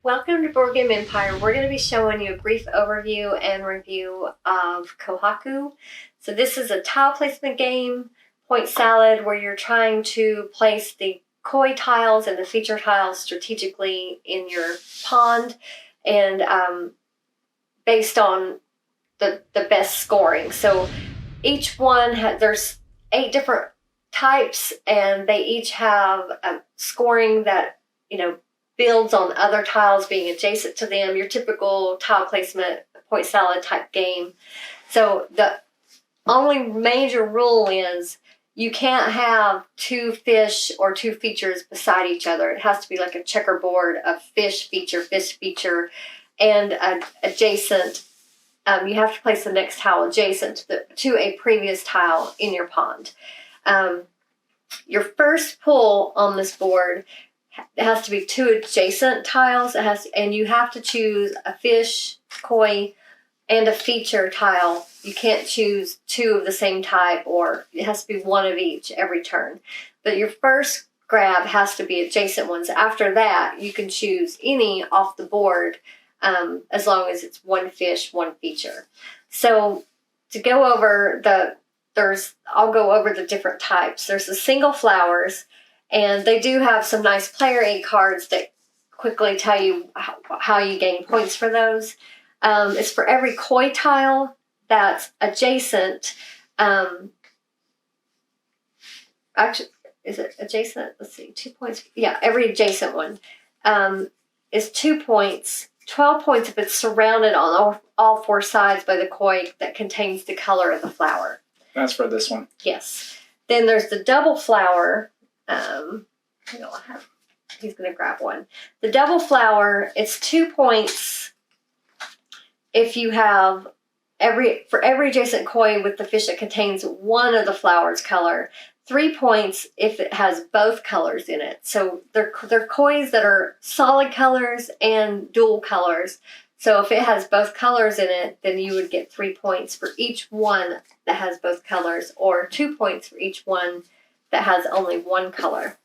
Welcome to Board Game Empire. We're going to be showing you a brief overview and review of Kohaku. So this is a tile placement game, point salad, where you're trying to place the koi tiles and the feature tiles strategically in your pond and based on the best scoring. So each one, there's 8 different types and they each have a scoring that, builds on other tiles being adjacent to them, your typical tile placement, point salad type game. So the only major rule is you can't have 2 fish or 2 features beside each other. It has to be like a checkerboard of fish feature, and adjacent. You have to place the next tile adjacent to a previous tile in your pond. Your first pull on this board, it has to be 2 adjacent tiles. And you have to choose a fish, koi, and a feature tile. You can't choose 2 of the same type, or it has to be 1 of each every turn. But your first grab has to be adjacent ones. After that, you can choose any off the board, as long as it's 1 fish, 1 feature. So to go over I'll go over the different types. There's the single flowers. And they do have some nice player aid cards that quickly tell you how you gain points for those. It's for every koi tile that's adjacent. Actually, is it adjacent? Let's see, 2 points. Yeah, every adjacent one is 2 points. 12 points if it's surrounded on all 4 sides by the koi that contains the color of the flower. That's for this one. Yes. Then there's the double flower. He's going to grab one. The double flower, it's 2 points if you have for every adjacent koi with the fish that contains one of the flower's color. 3 points if it has both colors in it. So they're kois that are solid colors and dual colors. So if it has both colors in it, then you would get 3 points for each one that has both colors, or 2 points for each one that has only 1 color.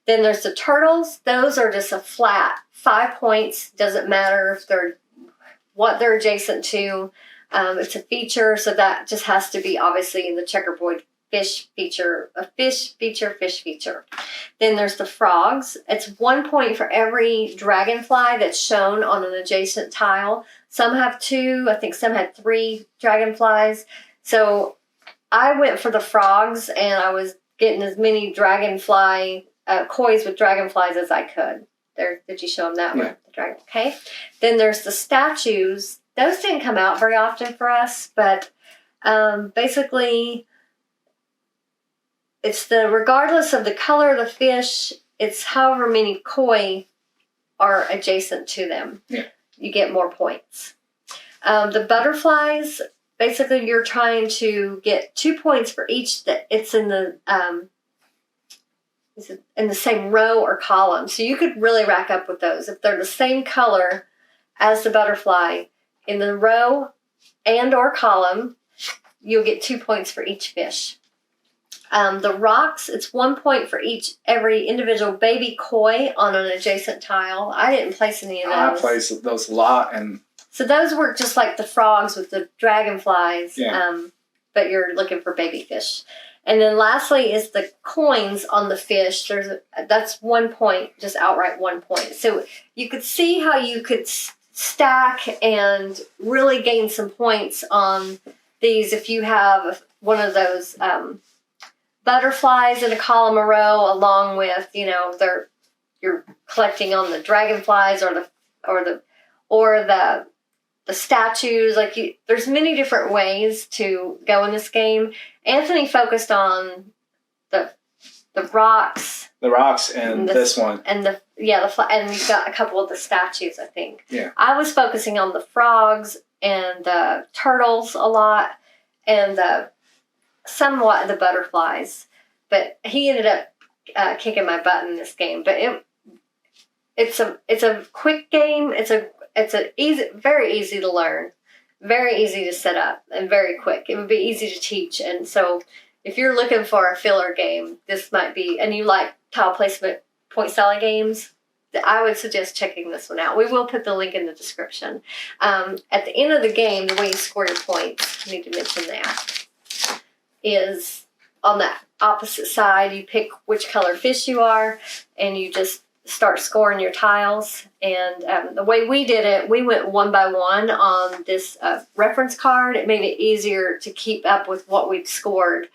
Then there's the turtles. Those are just a flat 5 points. Doesn't matter if what they're adjacent to. It's a feature, so that just has to be obviously in the checkerboard fish feature. Then there's the frogs. It's 1 point for every dragonfly that's shown on an adjacent tile. Some have 2. I think some had 3 dragonflies. So I went for the frogs, and I was getting as many dragonfly kois with dragonflies as I could. Did you show them that one? Yeah. Okay. Then there's the statues. Those didn't come out very often for us, but basically it's regardless of the color of the fish, it's however many koi are adjacent to them. Yeah. You get more points. The butterflies, basically you're trying to get 2 points for each that it's in the same row or column. So you could really rack up with those. If they're the same color as the butterfly in the row and or column, you'll get 2 points for each fish. The rocks, it's 1 point for every individual baby koi on an adjacent tile. I didn't place any of those. I placed those a lot, and so those work just like the frogs with the dragonflies, yeah. But you're looking for baby fish. And then lastly is the coins on the fish. That's 1 point, just outright 1 point. So you could see how you could stack and really gain some points on these if you have one of those butterflies in a column or row, along with you're collecting on the dragonflies or the statues. There's many different ways to go in this game. Anthony focused on the rocks. The rocks and this one. And and you've got a couple of the statues, I think. Yeah. I was focusing on the frogs and the turtles a lot, and somewhat the butterflies. But he ended up kicking my butt in this game. But it's a quick game. It's very easy to learn, very easy to set up, and very quick. It would be easy to teach. And so if you're looking for a filler game, this might be, and you like tile placement point salad games, I would suggest checking this one out. We will put the link in the description. At the end of the game, the way you score your points, I need to mention that, is on the opposite side, you pick which color fish you are, and you just start scoring your tiles. And the way we did it, we went one by one on this reference card. It made it easier to keep up with what we'd scored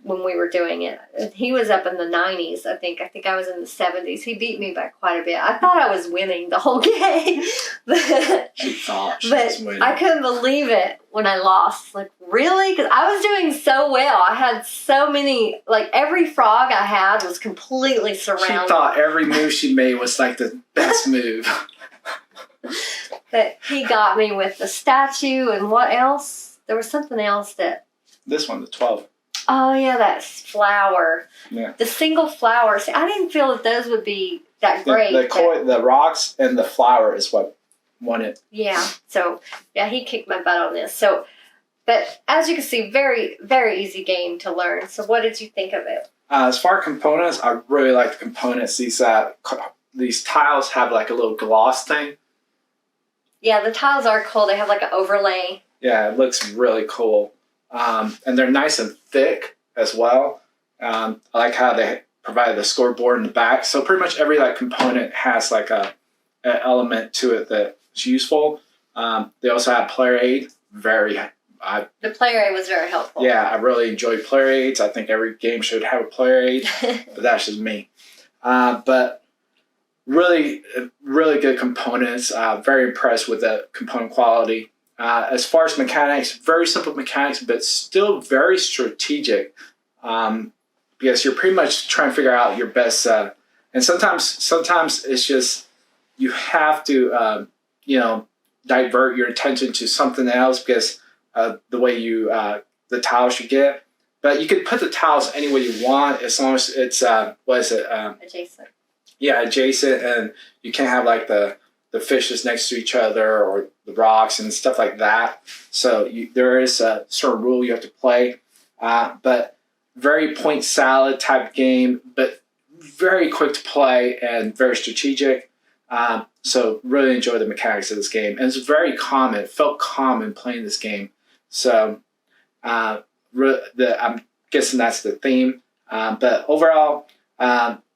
when we were doing it. He was up in the 90s, I think. I think I was in the 70s. He beat me by quite a bit. I thought I was winning the whole game. She thought she was winning. I couldn't believe it when I lost. Like, really? Because I was doing so well. I had so many, like, every frog I had was completely surrounded. She thought every move she made was like the best move. But he got me with the statue, and what else? There was something else that... This one, the 12. Oh, yeah, that flower. Yeah. The single flower. See, I didn't feel that those would be that great. The rocks and the flower is what won it. Yeah. So, yeah, he kicked my butt on this. So, but as you can see, very, very easy game to learn. So what did you think of it? As far as components, I really like the components. These tiles have like a little gloss thing. Yeah, the tiles are cool. They have like an overlay. Yeah, it looks really cool. And they're nice and thick as well. I like how they provide the scoreboard in the back. So pretty much every like component has like an element to it that's useful. They also have player aid. The player aid was very helpful. Yeah, I really enjoy player aids. I think every game should have a player aid, but that's just me. But really, really good components. Very impressed with the component quality. As far as mechanics, very simple mechanics, but still very strategic, because you're pretty much trying to figure out your best. And sometimes it's just you have to, divert your attention to something else because the way the tiles you get. But you can put the tiles any way you want as long as it's adjacent. Yeah, adjacent, and you can't have like the fishes next to each other or the rocks and stuff like that. So there is a certain rule you have to play. But very point salad type game, but very quick to play and very strategic. So really enjoy the mechanics of this game. And it's very calm. It felt calm in playing this game. So I'm guessing that's the theme. But overall,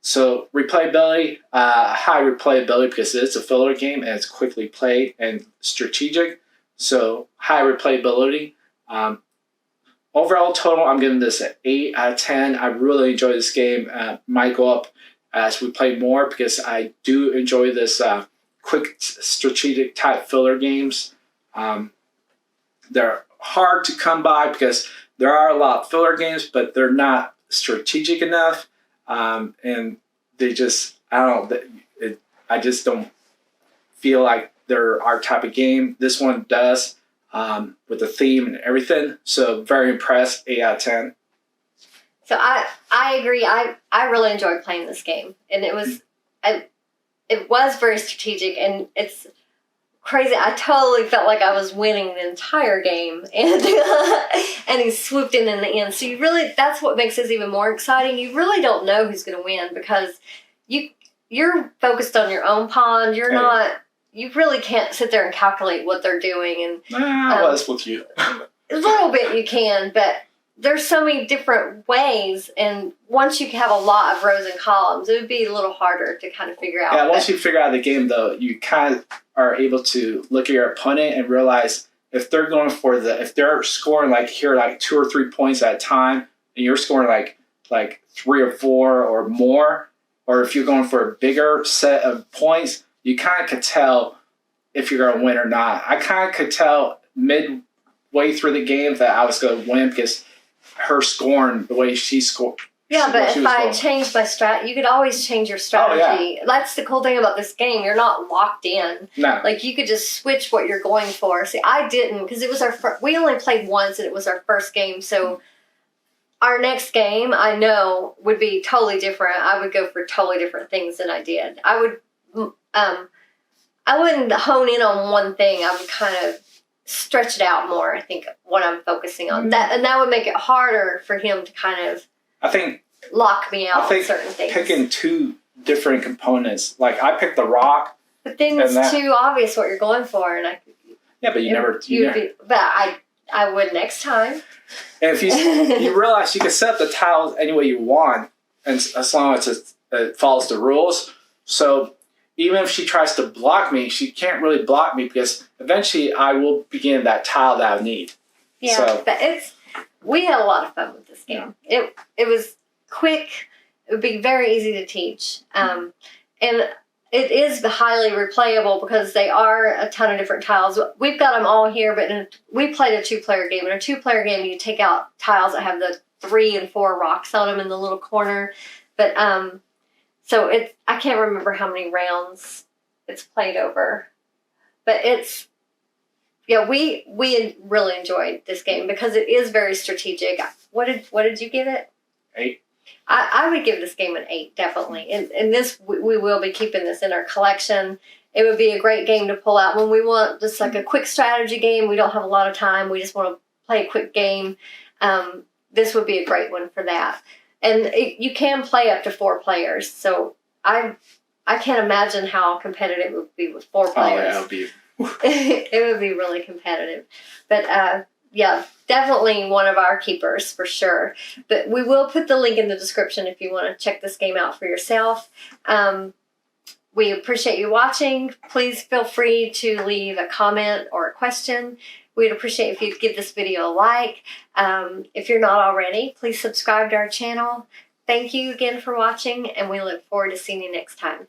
so replayability, high replayability because it's a filler game and it's quickly played and strategic. So high replayability. Overall total, I'm giving this an 8 out of 10. I really enjoy this game. Might go up as we play more because I do enjoy this quick strategic type filler games. They're hard to come by because there are a lot of filler games, but they're not strategic enough. And they just, I just don't feel like they're our type of game. This one does, with the theme and everything. So very impressed, 8 out of 10. So I agree. I really enjoyed playing this game, and it was very strategic, and it's crazy. I totally felt like I was winning the entire game, and and he swooped in the end. So that's what makes this even more exciting. You really don't know who's going to win because you're focused on your own pond. You're not. You really can't sit there and calculate what they're doing. And I was with you. A little bit you can, but there's so many different ways, and once you have a lot of rows and columns, it would be a little harder to kind of figure out. Yeah, once you figure out the game, though, you kind of are able to look at your opponent and realize if they're if they're scoring like 2 or 3 points at a time, and you're scoring like 3 or 4 or more, or if you're going for a bigger set of points, you kind of could tell if you're going to win or not. I kind of could tell midway through the game that I was going to win because her scoring the way she scored. Yeah, but if I changed my strat, you could always change your strategy. Oh, yeah. That's the cool thing about this game. You're not locked in. No. Like, you could just switch what you're going for. See, I didn't, because it was we only played once, and it was our first game, so our next game, I know, would be totally different. I would go for totally different things than I did. I wouldn't hone in on one thing. I would kind of stretch it out more, I think, what I'm focusing on. That would make it harder for him to kind of, I think, lock me out on certain things. Picking 2 different components. Like I picked the rock. But then And it's too obvious what you're going for, and but you never. But I would next time. And if you realize you can set up the tiles any way you want, and as long as it follows the rules. So even if she tries to block me, she can't really block me because eventually I will begin that tile that I need. Yeah, so, but we had a lot of fun with this game. Yeah. It was quick. It would be very easy to teach, and it is highly replayable because they are a ton of different tiles. We've got them all here, but we played a 2-player game. In a 2-player game, you take out tiles that have the 3 and 4 rocks on them in the little corner. But so I can't remember how many rounds it's played over, but we really enjoyed this game because it is very strategic. What did you give it? 8. I would give this game an 8, definitely. And this, we will be keeping this in our collection. It would be a great game to pull out when we want just like a quick strategy game. We don't have a lot of time. We just want to play a quick game. This would be a great one for that. And you can play up to 4 players. So I can't imagine how competitive it would be with 4 players. Oh, yeah, it would be. It would be really competitive. But yeah, definitely one of our keepers for sure. But we will put the link in the description if you want to check this game out for yourself. We appreciate you watching. Please feel free to leave a comment or a question. We'd appreciate if you'd give this video a like. If you're not already, please subscribe to our channel. Thank you again for watching, and we look forward to seeing you next time.